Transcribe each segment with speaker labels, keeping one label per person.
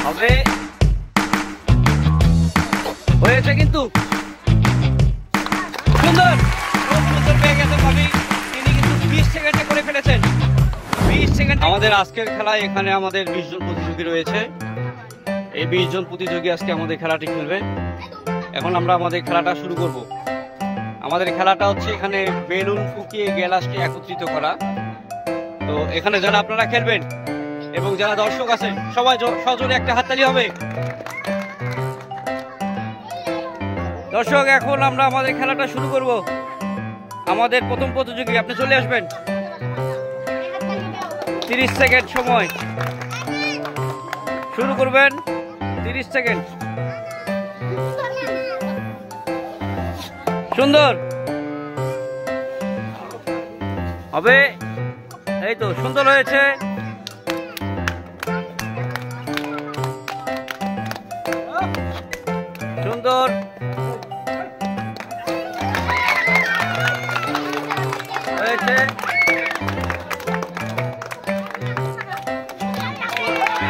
Speaker 1: হবে, হয়েছে কিন্তু সুন্দর, খুব সুন্দর পেয়ে গেছেন ভাবি। তিনি কিন্তু 20 সেকেন্ডে করে ফেলেছেন। 20 সেকেন্ড। আমাদের আজকের খেলায় এখানে আমাদের 20 জন প্রতিযোগী রয়েছে। এই 20 জন প্রতিযোগী আজকে আমাদের খেলাটি খেলবে। এখন আমরা আমাদের খেলাটা শুরু করব। আমাদের খেলাটা হচ্ছে এখানে বেলুন ফুকিয়ে গ্লাসকে একত্রিত করা। তো এখানে যারা আপনারা খেলবেন এবং যারা দর্শক আছেন সবাই সজোরে একটা হাততালি হবে। দর্শক, এখন আমরা আমাদের খেলাটা শুরু করব। আমাদের প্রথম প্রতিযোগী, আপনি চলে আসবেন। 30 সেকেন্ড সময়, শুরু করবেন। 30 সেকেন্ড। সুন্দর হবে, এই তো সুন্দর হয়েছে। সুন্দর হয়েছে।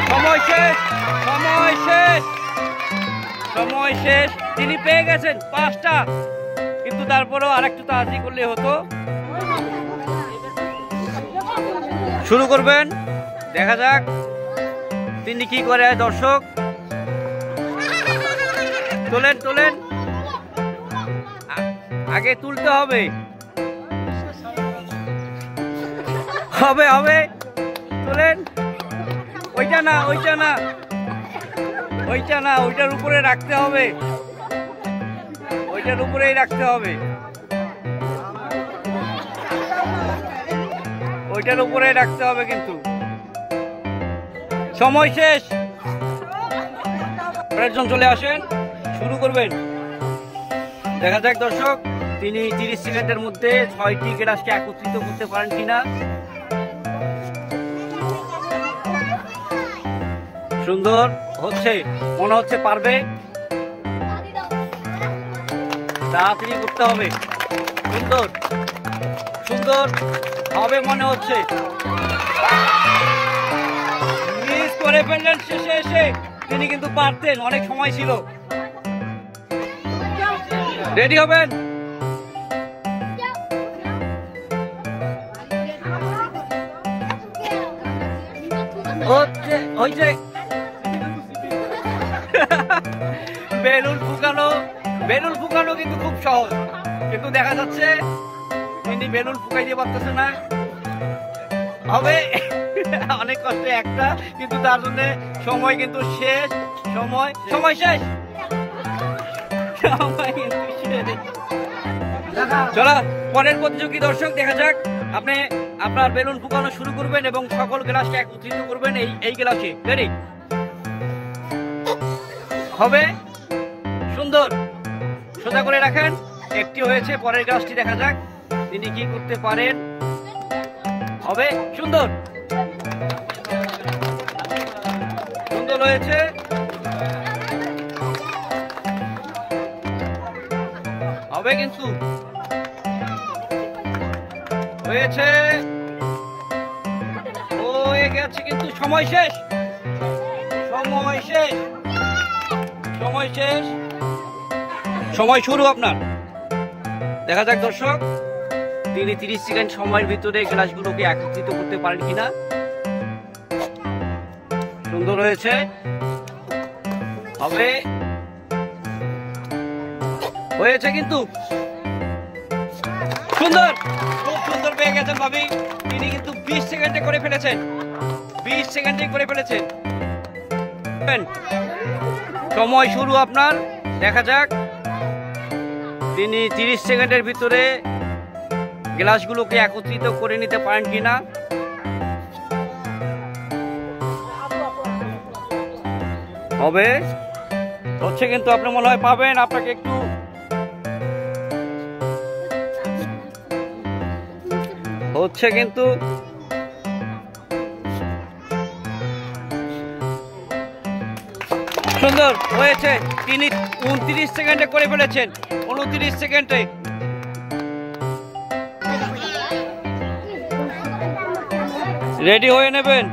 Speaker 1: সময় শেষ, সময় শেষ, সময় শেষ। তিনি পেয়ে গেছেন 5টা, কিন্তু তারপরেও আরেকটু তাড়াতাড়ি করলে হতো। শুরু করবেন, দেখা যাক তিনি কি করে। দর্শক তোলেন, তোলেন, আগে তুলতে হবে। হবে হবে, তোলেন। ওইটা না, ওইটা না, ওইটা না, ওইটার উপরে রাখতে হবে, ওইটার উপরেই রাখতে হবে, ওইটার উপরেই রাখতে হবে। কিন্তু সময় শেষ। একজন চলে আসেন, শুরু করবেন। দেখা যাক দর্শক তিনি 30 সেকেন্ডের মধ্যে 6টি গ্লাসকে একত্রিত করতে পারেন কিনা। সুন্দর হচ্ছে, মনে হচ্ছে পারবে। তাড়াতাড়ি করতে হবে। সুন্দর, সুন্দর হবে মনে হচ্ছে। মিস করে ফেললেন শেষে এসে। তিনি কিন্তু পারতেন, অনেক সময় ছিল। রেডি হবেন? হচ্ছে বেলুন ফুকানো, বেলুন ফুকানো কিন্তু খুব সহজ, কিন্তু দেখা যাচ্ছে তিনি বেলুন ফুকাইতে পারতেছে না। হবে অনেক কষ্টে একটা, কিন্তু তার জন্য সময় কিন্তু শেষ। সময়, সময় শেষ, সময় কিন্তু শেষ। চলো পরের প্রতিযোগী। দর্শক দেখা যাক, আপনি আপনার বেলুন ফুকানো শুরু করবেন এবং সকল গ্লাসকে একত্রিত করবেন এই গ্লাসে। রেডি? হবে। সুন্দর, সোজা করে রাখেন। একটি হয়েছে, পরের গ্লাসটি দেখা যাক তিনি কি করতে পারেন। হবে। সুন্দর, সুন্দর হয়েছে। হবে কিন্তু হয়েছে, হয়ে গেছে, কিন্তু সময় শেষ, সময় শেষ, সময় শেষ। সময় শুরু আপনার। দেখা যাক দর্শক তিনি 30 সেকেন্ড সময়ের ভিতরে গ্লাসগুলোকে একত্রিত করতে পারেন কিনা। সুন্দর হয়েছে। হবে, হয়েছে কিন্তু সুন্দর, খুব সুন্দর পেয়ে গেছেন ভাবি। তিনি কিন্তু 20 সেকেন্ডে করে ফেলেছেন। 20 সেকেন্ডে করে ফেলেছেন। সময় শুরু আপনার। দেখা যাক তিনি 30 সেকেন্ডের ভিতরে গ্লাসগুলোকে একত্রিত করে নিতে পারেন কিনা। হবে, হচ্ছে কিন্তু আপনি মনে হয় পাবেন। আপনাকে একটু হচ্ছে কিন্তু সুন্দর হয়েছে। তিনি 29 সেকেন্ডে করে ফেলেছেন। 29 সেকেন্ডে। রেডি হয়ে নেবেন।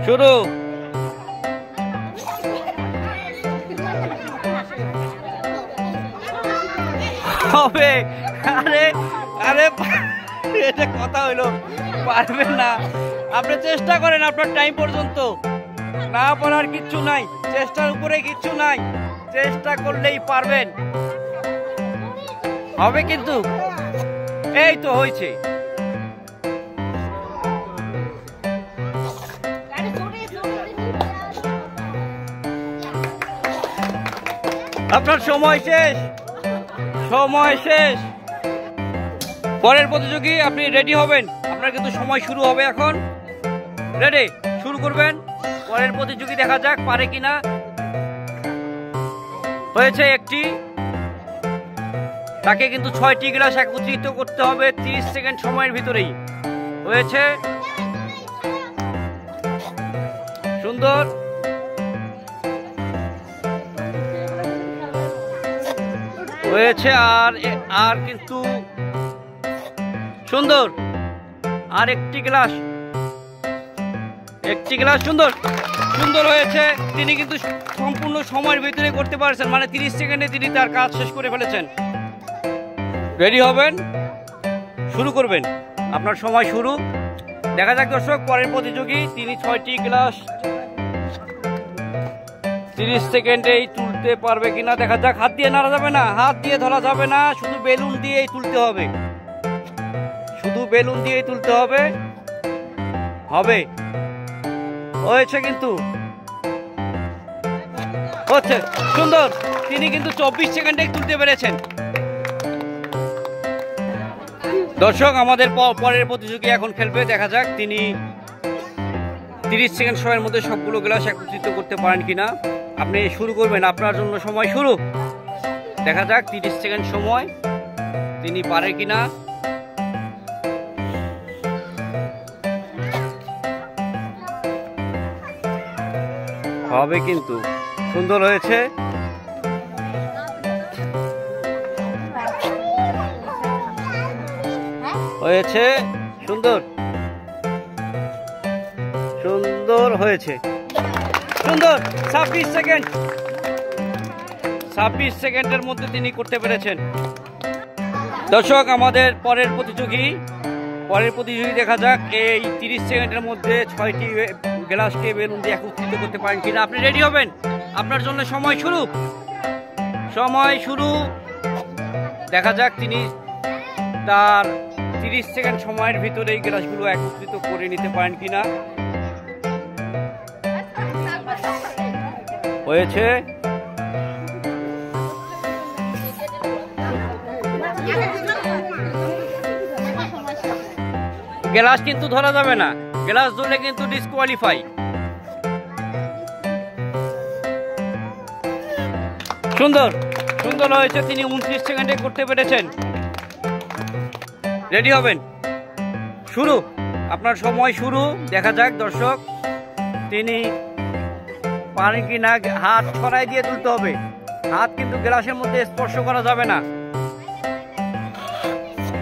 Speaker 1: শুরু। হবে। আরে আরে এটা কথা হইলো, পারবেন না। আপনি চেষ্টা করেন আপনার টাইম পর্যন্ত, না পারার কিচ্ছু নাই, চেষ্টার উপরে কিচ্ছু নাই, চেষ্টা করলেই পারবেন, হবে কিন্তু। এই তো হয়েছে। আপনার সময় শেষ, সময় শেষ। পরের প্রতিযোগী আপনি রেডি হবেন, আপনার কিন্তু সময় শুরু হবে এখন। রেডি, শুরু করবেন। পরের প্রতিযোগী দেখা যাক পারে কিনা। হয়েছে একটি, তাকে কিন্তু 6টি গ্লাস একত্রিত করতে হবে 30 সেকেন্ড সময়ের ভিতরেই। হয়েছে, সুন্দর। হয়েছে, আর কিন্তু সুন্দর। আর একটি গ্লাস, সুন্দর, সুন্দর হয়েছে। তিনি কিন্তু সম্পূর্ণ সময়ের ভিতরে করতে পারছেন, মানে 30 সেকেন্ডে তিনি তার কাজ শেষ করে ফেলেছেন। রেডি হবেন, শুরু করবেন, আপনার সময় শুরু। দেখা যাক দর্শক, পরের প্রতিযোগী, তিনি 6টি গ্লাস 30 সেকেন্ডেই তুলতে পারবে কিনা দেখা যাক। হাত দিয়ে নাড়া যাবে না, হাত দিয়ে ধরা যাবে না, শুধু বেলুন দিয়েই তুলতে হবে, শুধু বেলুন দিয়েই তুলতে হবে। হবে, হয়েছে কিন্তু, হচ্ছে, সুন্দর। তিনি কিন্তু 24 সেকেন্ডে তুলতে পেরেছেন। দর্শক, আমাদের পরের প্রতিযোগী এখন খেলবে, দেখা যাক তিনি 30 সেকেন্ড সময়ের মধ্যে সবগুলো গ্লাস একত্রিত করতে পারেন কিনা। আপনি শুরু করবেন, আপনার জন্য সময় শুরু। দেখা যাক 30 সেকেন্ড সময় তিনি পারে কিনা। হবে কিন্তু, সুন্দর হয়েছে। হয়েছে, সুন্দর, সুন্দর হয়েছে, সুন্দর। 26 সেকেন্ড, 26 সেকেন্ডের মধ্যে তিনি করতে পেরেছেন। দর্শক, আমাদের পরের প্রতিযোগী দেখা যাক এই 30 সেকেন্ডের মধ্যে 6টি গ্লাসকে বেলুন দিয়ে একত্রিত করতে পারেন কিনা। আপনি রেডি হবেন, আপনার জন্য সময় শুরু, সময় শুরু। দেখা যাক তিনি তার 30 সেকেন্ড সময়ের ভিতরে এই গ্লাসগুলো একত্রিত করে নিতে পারেন কিনা। হয়েছে, গ্লাস কিন্তু ধরা যাবে না, গ্লাস ধরলে কিন্তু ডিসকোয়ালিফাই। সুন্দর, সুন্দর হয়েছে, তিনি 29 সেকেন্ডে করতে পেরেছেন। রেডি হবেন, শুরু, আপনার সময় শুরু। দেখা যাক দর্শক, তিনি পারেন কিনা। হাত ছড়াই দিয়ে তুলতে হবে, হাত কিন্তু গ্লাসের মধ্যে স্পর্শ করা যাবে না।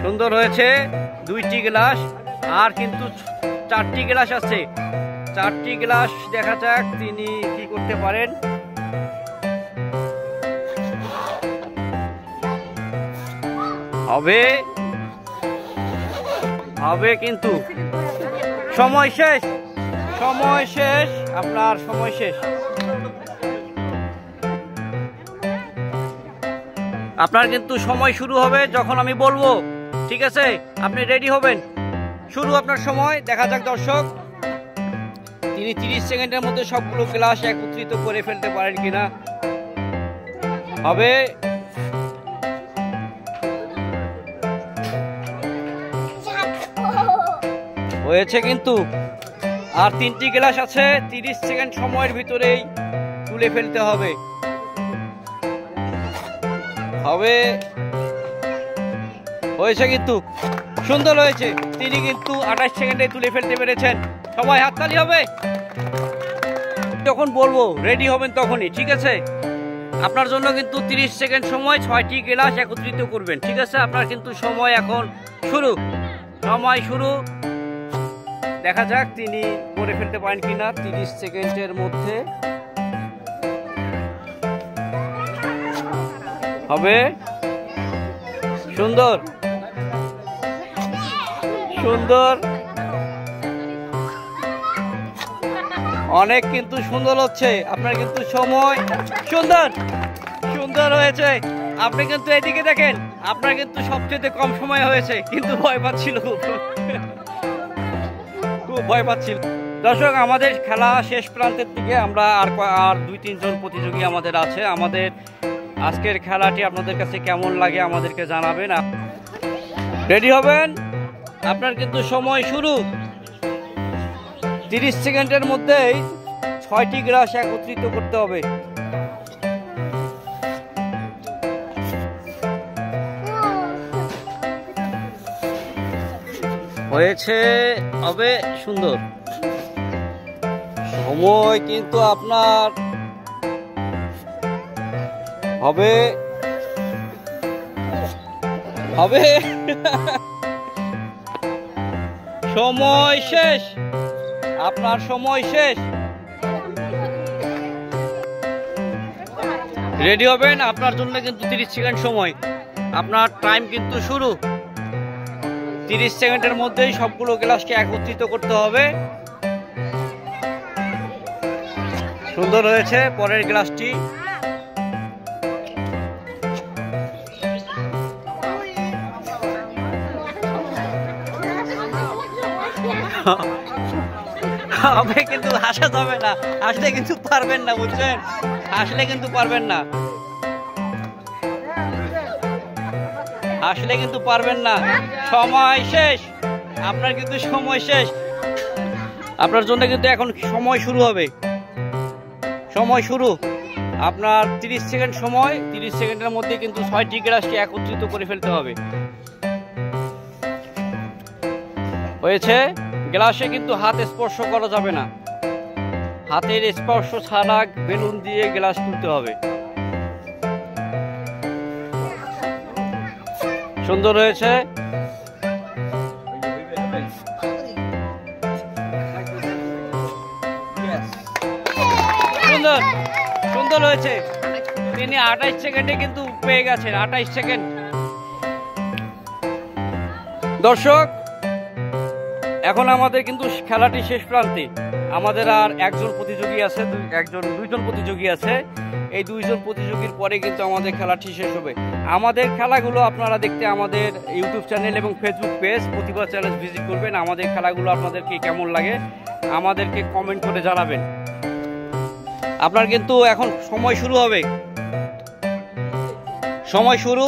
Speaker 1: সুন্দর হয়েছে, 2টি গ্লাস, আর কিন্তু 4টি গ্লাস আছে, 4টি গ্লাস। দেখা যাক তিনি কি করতে পারেন। হবে, হবে কিন্তু, সময় শেষ, সময় শেষ, আপনার সময় শেষ। আপনার কিন্তু সময় শুরু হবে যখন আমি বলবো, ঠিক আছে? আপনি রেডি হবেন, শুরু আপনার সময়। দেখা যাক দর্শক, তিনি 30 সেকেন্ডের মধ্যে সবগুলো গ্লাস একত্রিত করে ফেলতে পারেন কিনা। হবে, হয়েছে কিন্তু, আর 3টি গ্লাস আছে, 30 সেকেন্ড সময়ের ভিতরেই তুলে ফেলতে হবে। হবে, হয়েছে কিন্তু, সুন্দর হয়েছে, তিনি কিন্তু 28 সেকেন্ডে তুলে ফেলতে পেরেছেন। সবাই হাততালি হবে। যখন বলবো রেডি হবেন তখনই, ঠিক আছে? আপনার জন্য কিন্তু 30 সেকেন্ড সময়, 6টি গ্লাস একত্রিত করবেন, ঠিক আছে? আপনার কিন্তু সময় এখন শুরু, সময় শুরু। দেখা যাক তিনি করে ফেলতে পারেন কিনা 30 সেকেন্ডের মধ্যে। হবে, সুন্দর সুন্দর, অনেক কিন্তু সুন্দর হচ্ছে। আপনার কিন্তু সময় সুন্দর সুন্দর হয়েছে। আপনি কিন্তু এদিকে দেখেন, আপনার কিন্তু সবচেয়ে কম সময় হয়েছে, কিন্তু ভয় পাচ্ছিল, খুব ভয় পাচ্ছিল। দর্শক, আমাদের খেলা শেষ প্রান্তের দিকে, আমরা আর 2-3 জন প্রতিযোগী আমাদের আছে। আমাদের আজকের খেলাটি আপনাদের কাছে কেমন লাগে আমাদেরকে জানাবেন। রেডি হবেন, আপনার কিন্তু সময় শুরু। 30 সেকেন্ডের মধ্যেই 6টি গ্লাস একত্রিত করতে হবে। হয়েছে, হবে, সুন্দর। সময় কিন্তু আপনার হবে হবে সময় শেষ, আপনার সময় শেষ। রেডি হবেন, আপনার জন্য কিন্তু 30 সেকেন্ড সময়, আপনার টাইম কিন্তু শুরু। 30 সেকেন্ডের মধ্যেই সবগুলো গ্লাসকে একত্রিত করতে হবে। সুন্দর হয়েছে। পরের গ্লাসটি হবে, কিন্তু হাসা যাবে না, হাসলে কিন্তু পারবেন না, বুঝছেন? হাসলে কিন্তু পারবেন না, হাসলে কিন্তু পারবেন না। সময় শেষ, আপনার কিন্তু সময় শেষ। আপনার জন্য কিন্তু এখন সময় শুরু হবে, সময় শুরু। আপনার 30 সেকেন্ড সময়, 30 সেকেন্ডের মধ্যে কিন্তু 6টি গ্লাসকে একত্রিত করে ফেলতে হবে। হয়েছে। গ্লাসে কিন্তু হাত স্পর্শ করা যাবে না, হাতের স্পর্শ ছাড়া বেলুন দিয়ে গ্লাস তুলতে হবে। সুন্দর হয়েছে। সুন্দর সুন্দর হয়েছে। তিনি 28 সেকেন্ডে কিন্তু পেয়ে গেছেন, 28 সেকেন্ড। দর্শক, এখন আমাদের কিন্তু খেলাটি শেষ প্রান্তে। আমাদের আর একজন প্রতিযোগী আছে, দুইজন প্রতিযোগী আছে। এই 2 জন প্রতিযোগীর পরে কিন্তু আমাদের খেলাটি শেষ হবে। আমাদের খেলাগুলো আপনারা দেখতে আমাদের ইউটিউব চ্যানেল এবং ফেসবুক পেজ প্রতিভা চ্যালেঞ্জ ভিজিট করবেন। আমাদের খেলাগুলো আপনাদেরকে কেমন লাগে আমাদেরকে কমেন্ট করে জানাবেন। আপনার কিন্তু এখন সময় শুরু হবে, সময় শুরু।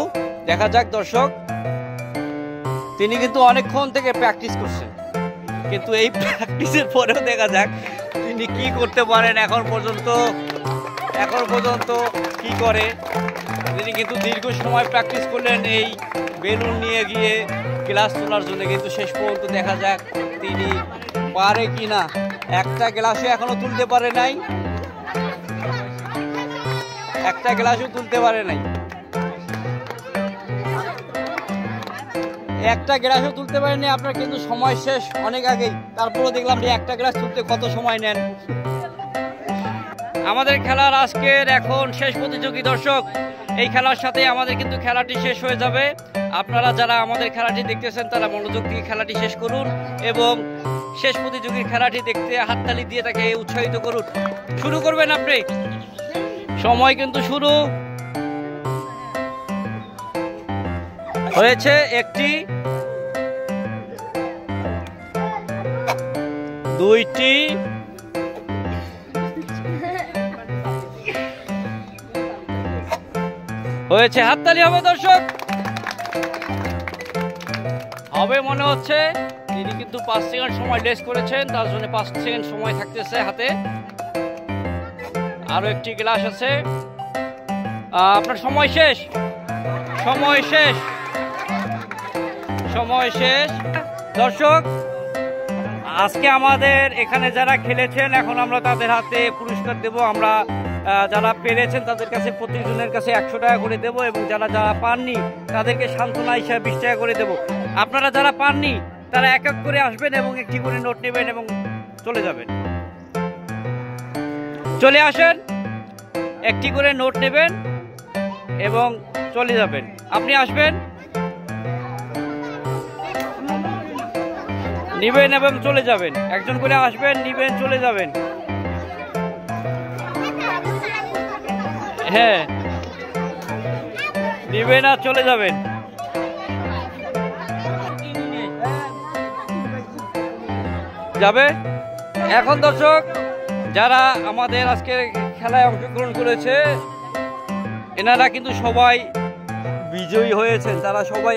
Speaker 1: দেখা যাক দর্শক, তিনি কিন্তু অনেকক্ষণ থেকে প্র্যাকটিস করছেন, কিন্তু এই প্র্যাকটিসের পরেও দেখা যাক তিনি কি করতে পারেন। এখন পর্যন্ত কি করে। তিনি কিন্তু দীর্ঘ সময় প্র্যাকটিস করলেন এই বেলুন নিয়ে গিয়ে গ্লাস তোলার জন্য, কিন্তু শেষ পর্যন্ত দেখা যাক তিনি পারে কি না। একটা গ্লাসও এখনো তুলতে পারে নাই, একটা গ্লাসও তুলতে পারে নাই, একটা গ্লাসও তুলতে পারেনি। আপনার কিন্তু সময় শেষ অনেক আগেই। তারপরেও দেখলাম যে একটা গ্লাস তুলতে কত সময় নেন। আমাদের খেলার আজকের এখন শেষ প্রতিযোগী। দর্শক, এই খেলার সাথে আমাদের কিন্তু খেলাটি শেষ হয়ে যাবে। আপনারা যারা আমাদের খেলাটি দেখতেছেন তারা মনোযোগ দিয়ে খেলাটি শেষ করুন এবং শেষ প্রতিযোগীর খেলাটি দেখতে হাততালি দিয়ে তাকে উৎসাহিত করুন। শুরু করবেন আপনি, সময় কিন্তু শুরু হয়েছে। একটি, দুইটি, হয়েছে। হাততালি হবে দর্শক, হবে মনে হচ্ছে। তিনি কিন্তু 5 সেকেন্ড সময় লেস করেছেন, তার জন্য 5 সেকেন্ড সময় থাকতেছে হাতে। আরো একটি গ্লাস আছে। আপনার সময় শেষ, সময় শেষ, সময় শেষ। দর্শক, আজকে আমাদের এখানে যারা খেলেছেন, এখন আমরা তাদের হাতে পুরস্কার দেব। আমরা যারা পেরেছেন তাদের কাছে প্রতিজনের কাছে 100 টাকা করে দেব এবং যারা পাননি তাদেরকে সান্ত্বনা হিসাবে 20 টাকা করে দেব। আপনারা যারা পাননি তারা এক এক করে আসবেন এবং একটি করে নোট নেবেন এবং চলে যাবেন। চলে আসেন, একটি করে নোট নেবেন এবং চলে যাবেন। আপনি আসবেন, নিবেন এবং চলে যাবেন, একজন করে আসবেন, নিবেন, চলে যাবেন। হ্যাঁ, নিবেন আর চলে যাবেন। যাবে। এখন দর্শক যারা আমাদের আজকে খেলায় অংশগ্রহণ করেছে এনারা কিন্তু সবাই বিজয়ী হয়েছেন। তারা সবাই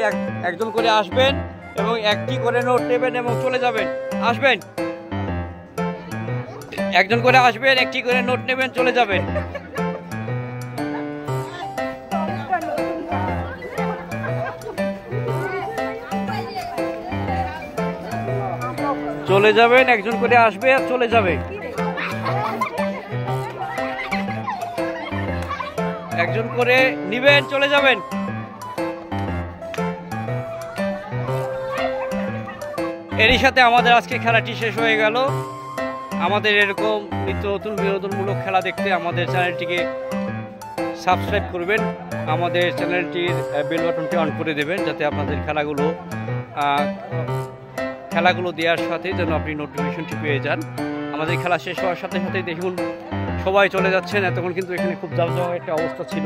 Speaker 1: একজন করে আসবেন এবং একটি করে নোট নেবেন এবং চলে যাবেন। আসবেন, একজন করে আসবেন, একটি করে নোট নেবেন, চলে যাবেন। চলে যাবেন, একজন করে আসবে আর চলে যাবে। একজন করে নিবেন, চলে যাবেন। এরই সাথে আমাদের আজকে খেলাটি শেষ হয়ে গেল। আমাদের এরকম নিত্য নতুন বিনোদনমূলক খেলা দেখতে আমাদের চ্যানেলটিকে সাবস্ক্রাইব করবেন, আমাদের চ্যানেলটির বেল বাটনটি অন করে দেবেন যাতে আপনাদের খেলাগুলো দেওয়ার সাথে যেন আপনি নোটিফিকেশনটি পেয়ে যান। আমাদের খেলা শেষ হওয়ার সাথে সাথেই দেখুন সবাই চলে যাচ্ছেন। এতক্ষণ কিন্তু এখানে খুব জমজমাট একটা অবস্থা ছিল।